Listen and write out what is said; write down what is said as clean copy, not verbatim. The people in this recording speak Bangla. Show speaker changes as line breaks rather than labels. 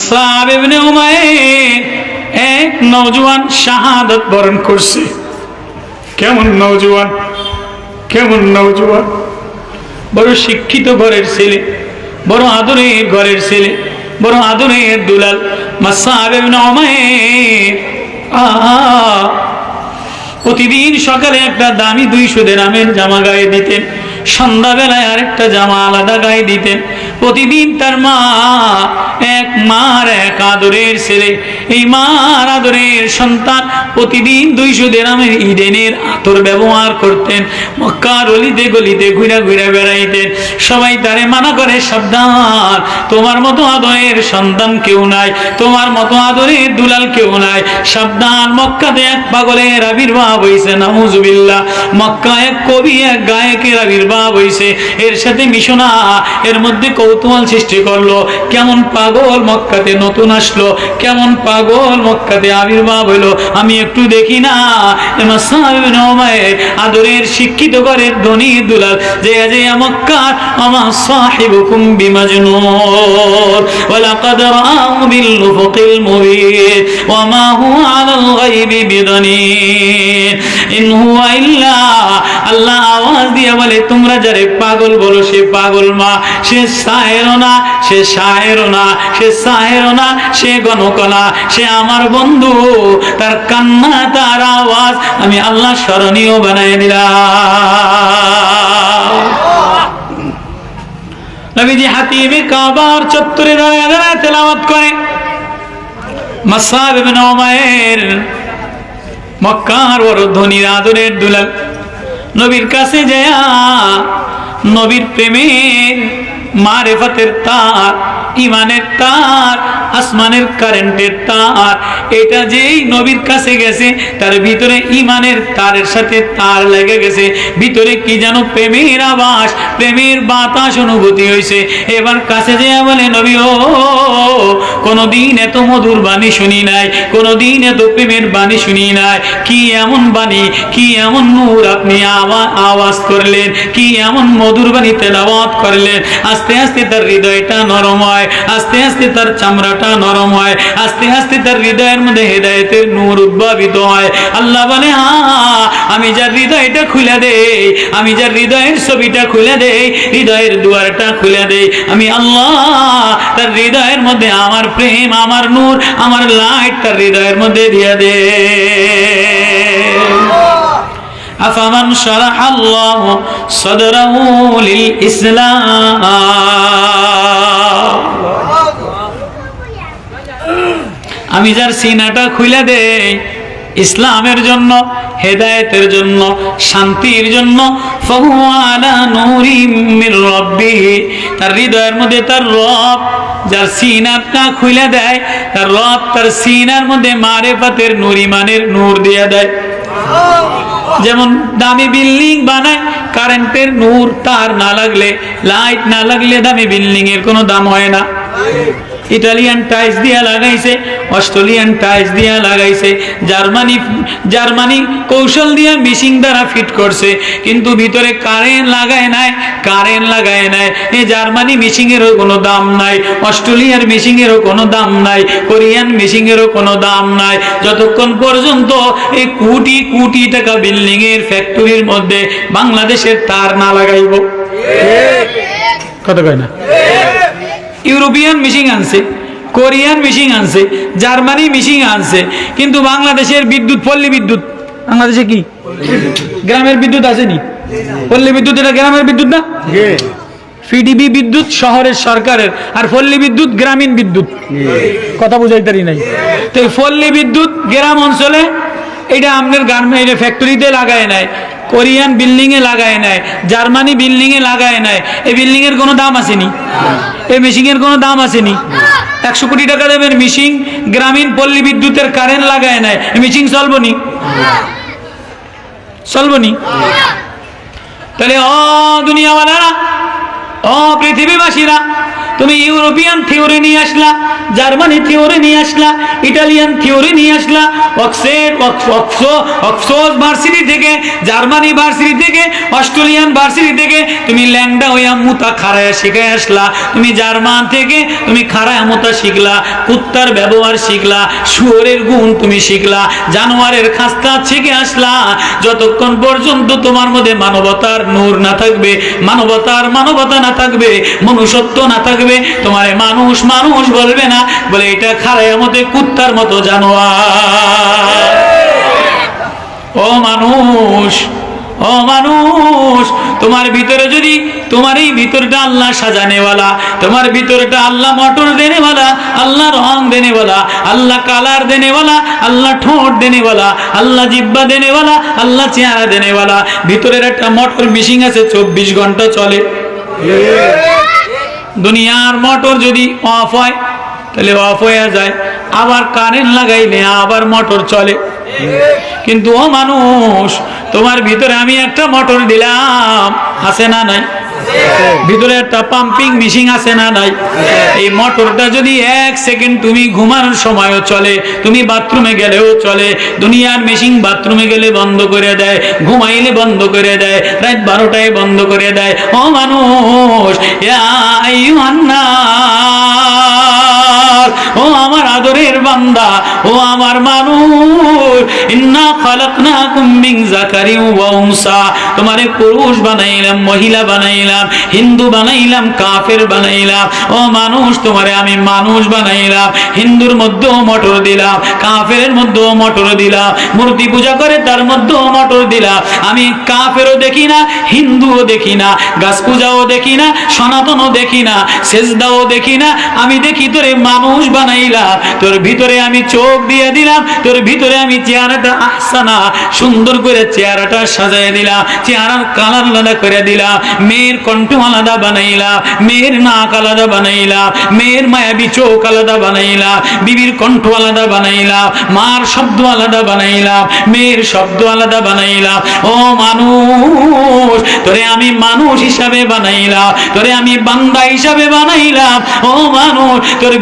মুসআব ইবনে উমাইর এক নওজোয়ান শাহাদাত বরণ করছে। কেমন নওজোয়ান, কেমন নওজোয়ান, বড় শিক্ষিত ঘরের ছেলে, বড় আদরের ঘরের ছেলে, বড় আদরের দুলাল মুসআব ইবনে উমাইর। প্রতিদিন সকালে একটা দামি 200 দিরহামের জামা গায়ে দিতেন, সন্ধ্যাবেলায় আরেকটা জামা আলাদা গায়ে দিতেন। প্রতিদিন তার মা, এক মার এক আদরের ছেলে, এই মার আদরের সন্তান প্রতিদিন 200 দিরহামের ইডেনের আতর ব্যবহার করতেন। মক্কার অলিতে গলিতে ঘুরে ঘুরে বেড়াইতেন। সবাই তারে মানা করে, সাবধান, তোমার মতো আদরের সন্তান কেউ নাই, তোমার মতো আদরের দুলাল কেউ নাই, সাবধান। মক্কাতে এক পাগলের আবির্ভাব হয়েছে, নাউজুবিল্লাহ। মক্কা এক কবি, এক গায়কের আবির্ভাব হয়েছে। এর সাথে মিশনা, এর মধ্যে কৌতূহল সৃষ্টি করলো, কেমন পাগল মক্কাতে নতুন আসলো, কেমন পাগল মক্কাতে আবির্ভাব হইলো, আমি একটু দেখি না। মুসআব ইবনে উমাইর আদরের শিক্ষিত ঘরের ধনী দুলাল, যে যে মক্কার আমা সাহিবুকুম বিমাজনুন ওয়ালাকাদ রাআহু বিল উফুকিল মুবিন ওয়া মা হুয়া আলাল গায়বি বিদানীন ইন হুয়া ইল্লা, আল্লাহ আওয়াজ দিয়ে বলে, তোমরা যারে পাগল বলো সে পাগল মা, সে শায়েরও না, সে শায়েরও না, সে শায়েরও না, সে গণকনা, সে আমার বন্ধু। তার কান্না, তার আওয়াজ আমি আল্লাহ স্মরণীয় বানাই দিলাম। নবীজি হাতিমে কাবার চত্বরে দাঁড়ায় দাঁড়ায় তেলাওয়াত করে। মুসআব ইবনে উমাইর মক্কার বড় ধনী আদরের দুলাল, নবীর কাছে যায়, নবীর প্রেমের মারেফাতের তার, ইমানের তার, আসমানের কারেন্টের তার, এটা যেই নবীর কাছে গেছে তার ভিতরে ইমানের তারের সাথে তার লেগে গেছে, ভিতরে কি যেন প্রেমের আবাস, প্রেমের বাতাস অনুভূতি হয়েছে। এবার কাছে যে বলে, নবী ও, কোনদিন এত মধুর বাণী শুনি নাই, কোনদিন এত প্রেমের বাণী শুনি নাই। কি এমন বাণী, কি এমন নূর আপনি আওয়াজ করলেন, কি এমন মধুর বাণী তেলাওয়াত করলেন। আস্তে আস্তে তার হৃদয়টা নরম হয়, আস্তে আস্তে তার চামড়াটা নরম হয়, আস্তে আস্তে তার হৃদয়ের মধ্যে হেদায়েতের নূর উদ্ভাবিত হয়। আল্লাহ বলে, হ্যাঁ, আমি যার হৃদয়টা খুলে দেই, আমি যার হৃদয়ের ছবিটা খুলে দেই, হৃদয়ের দুয়ারটা খুলে দেই, আমি আল্লাহ তার হৃদয়ের মধ্যে আমার প্রেম, আমার নূর, আমার লাইট তার হৃদয়ের মধ্যে দিয়ে দে। আফামান শারাহাল্লাহু সাদরাহু লিল ইসলাম, আমি যার সিনাটা খুলে দেই ইসলামের জন্য, হেদায়েতের জন্য, শান্তির জন্য, ফাহুয়া আলা নূরিম মির রাব্বিহি, তার হৃদয়ের মধ্যে তার রব যার সিনাটা খুলে দেয়, তার রব তার সিনার মধ্যে মারেফাতের নূর, ইমানের নূর দিয়ে দেয়। যেমন দামি বিল্ডিং বানায়, কারেন্টের নূর তার না লাগলে, লাইট না লাগলে দামি বিল্ডিং এর কোনো দাম হয় না। ইটালিয়ান টাইলস দিয়া লাগাইছে, অস্ট্রেলিয়ান টাইলস দিয়া লাগাইছে, জার্মানি কৌশল দিয়া মিশিং দ্বারা ফিট করছে, কিন্তু ভিতরে কারেন্ট লাগায় নাই, কারেন্ট লাগায় নাই। এই জার্মানি মিশিং এরও কোনো দাম নাই, অস্ট্রেলিয়ার মিশিং এরও কোনো দাম নাই, কোরিয়ান মিশিং এরও কোনো দাম নাই, যতক্ষণ পর্যন্ত এই কোটি কোটি টাকা বিল্ডিং এর ফ্যাক্টরির মধ্যে বাংলাদেশের তার না লাগাইব। কথা কয় না? ইউরোপিয়ান মিশিং আনছে, কোরিয়ান মিশিং আনছে, জার্মানি মিশিং আনছে, কিন্তু বাংলাদেশের বিদ্যুৎ, পল্লী বিদ্যুৎ, বাংলাদেশে কি গ্রামের বিদ্যুৎ আসেনি? পল্লী বিদ্যুৎ এটা গ্রামের বিদ্যুৎ না? পিডিবি বিদ্যুৎ শহরের সরকারের, আর পল্লী বিদ্যুৎ গ্রামীণ বিদ্যুৎ। কথা বুঝাইতারি নাই? তো পল্লী বিদ্যুৎ গ্রাম অঞ্চলে এটা আপনার গার্মেন্ট, এটা ফ্যাক্টরিতে লাগায় নাই, কোরিয়ান বিল্ডিং এ লাগায় নাই, জার্মানি বিল্ডিং এ লাগায় নাই। এই বিল্ডিং এর কোনো দাম আসেনি, এই মেশিং এর কোনো দাম আসেনি। 100 কোটি টাকা দেবেন মেশিং, গ্রামীণ পল্লী বিদ্যুতের কারেন্ট লাগায় নাই, মেশিং চলবো নি? চলবো নি? তাহলে ও দুনিয়াওয়ালারা, ও পৃথিবীবাসীরা, তুমি ইউরোপিয়ান থিওরি নিয়ে আসলা, জার্মানি থিওরি নিয়ে আসলা, ইটালিয়ান থিওরি নিয়ে আসলা, অক্সফোর্ড ভার্সিটি থেকে, জার্মানি ভার্সিটি থেকে, অস্ট্রেলিয়ান ভার্সিটি থেকে তুমি ল্যাংডা হইয়া মুতা খাড়ায় শিখে আসলা। তুমি জার্মান থেকে তুমি খাড়ায় মুতা শিখলা, কুত্তার ব্যবহার শিখলা, শুয়োরের গুণ তুমি শিখলা, জানোয়ারের খাস্তা শিখে আসলা। যতক্ষণ পর্যন্ত তোমার মধ্যে মানবতার নূর না থাকবে, মানবতা না থাকবে, মনুষ্যত্ব না থাকবে, তোমারে মানুষ মানুষ বলবে না, বলে এটা খাড়ায় মধ্যে কুত্তার মতো জানোয়ার। ও মানুষ, ও মানুষ, তোমার ভিতরে যদি, তোমার এই ভিতরটা আল্লাহ সাজানেওয়ালা, তোমার ভিতরটা আল্লাহ মোটর দেনেওয়ালা, আল্লাহ রং দেনেওয়ালা, আল্লাহ কালার দেনেওয়ালা, আল্লাহ ঠোঁট দেনেওয়ালা, আল্লাহ জিব্বা দেনেওয়ালা, আল্লাহ চেহারা দেনেওয়ালা, ভিতরের একটা মোটর মেশিন আছে 24 ঘন্টা চলে। দুনিয়ার মোটর যদি অফ হয় তাহলে অফ হয়ে যায়, আবার কারেন্ট লাগাইলে আবার মোটর চলে। কিন্তু ও মানুষ, তোমার ভিতরে আমি একটা মোটর দিলাম, আছে না নাই? ভিতরে একটা পাম্পিং মেশিন আছে না নাই? এই মোটরটা যদি 1 সেকেন্ড তুমি ঘুমানোর সময়ও চলে, তুমি বাথরুমে গেলেও চলে। দুনিয়ার মেশিন বাথরুমে গেলে বন্ধ করে দেয়, ঘুমাইলে বন্ধ করে দেয়, রাত 12টায় বন্ধ করে দেয়। ও মানুষ, ইয়া আইয়ুহান নাস, ও আমার আদরের বান্দা, ও আমার মানুষ, ইন্না খালাকনাকুম মিন যাকারিন ওয়া উনসা, তোমারে পুরুষ বানাইলাম, মহিলা বানাইলাম, হিন্দু বানাইলাম, কাফের বানাইলাম। ও মানুষ, তোমারে আমি মানুষ বানাইলাম, হিন্দুর মধ্যেও মোটর দিলাম, কাফের মধ্যেও মোটর দিলাম, মূর্তি পূজা করে তার মধ্যেও মোটর দিলাম। আমি কাফেরও দেখি না, হিন্দুও দেখি না, গাছ পূজাও দেখি না, সনাতনও দেখি না, সেজদাও দেখি না, আমি দেখি তোরে মানুষ বানাইলাম। তোর ভিতরে আমি চোখ দিয়ে দিলাম, তোর ভিতরে আমি চেহারাটা আহসানা, সুন্দর করে চেহারাটা সাজায় দিলাম, চেহারার কালার আলাদা করে দিলাম, মেয়ের কণ্ঠ আলাদা বানাইলাম, মেয়ের নাক আলাদা বানাইলাম, মেয়ের মায়াবী চোখ আলাদা বানাইলাম, বিবির কণ্ঠ আলাদা বানাইলাম, মার শব্দ আলাদা বানাইলাম, মেয়ের শব্দ আলাদা বানাইলাম। ও মানুষ, তোরে আমি মানুষ হিসাবে বানাইলাম, তোরে আমি বান্দা হিসাবে বানাইলাম। ও মানুষ, তোর